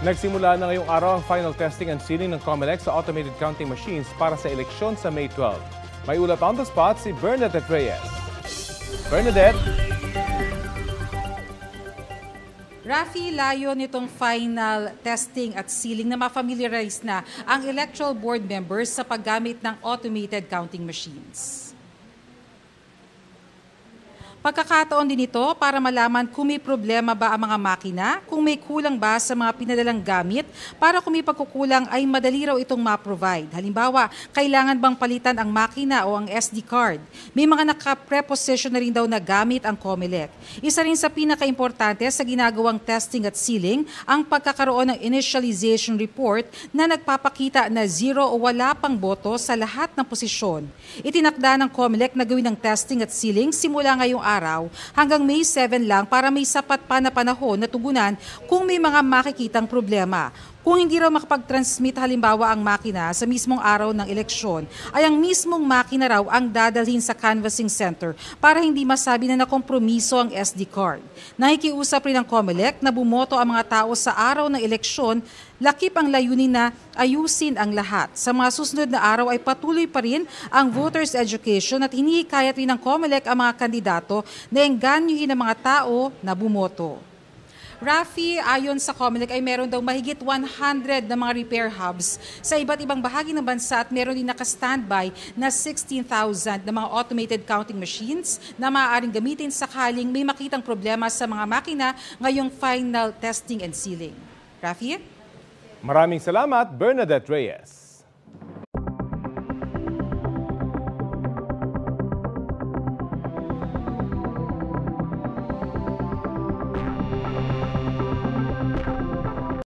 Nagsimula na ngayong araw ang final testing and sealing ng COMELEC sa automated counting machines para sa eleksyon sa May 12. May ulat on the spot si Bernadette Reyes. Bernadette? Rafi, layo nitong final testing at sealing na ma-familiarize na ang electoral board members sa paggamit ng automated counting machines. Pagkakataon din ito para malaman kung may problema ba ang mga makina, kung may kulang ba sa mga pinadalang gamit, para kung may pagkukulang ay madali raw itong ma-provide. Halimbawa, kailangan bang palitan ang makina o ang SD card? May mga naka-preposition na rin daw na gamit ang COMELEC. Isa rin sa pinaka-importante sa ginagawang testing at sealing ang pagkakaroon ng initialization report na nagpapakita na zero o wala pang boto sa lahat ng posisyon. Itinakda ng COMELEC na gawin ng testing at sealing simula ngayong araw hanggang May 7 lang para may sapat pa na panahon na tugunan kung may mga makikitang problema. Kung hindi raw makapag-transmit halimbawa ang makina sa mismong araw ng eleksyon, ay ang mismong makina raw ang dadalhin sa canvassing center para hindi masabi na nakompromiso ang SD card. Nakikiusap rin ang COMELEC na bumoto ang mga tao sa araw ng eleksyon, lakip ang layunin na ayusin ang lahat. Sa mga susunod na araw ay patuloy pa rin ang voters education at hinihikayat rin ng COMELEC ang mga kandidato na engganyohin ang mga tao na bumoto. Rafi, ayon sa COMELEC ay meron daw mahigit 100 na mga repair hubs sa iba't ibang bahagi ng bansa at meron din naka-standby na 16,000 na mga automated counting machines na maaaring gamitin sakaling may makitang problema sa mga makina ngayong final testing and sealing. Rafi? Maraming salamat, Bernadette Reyes.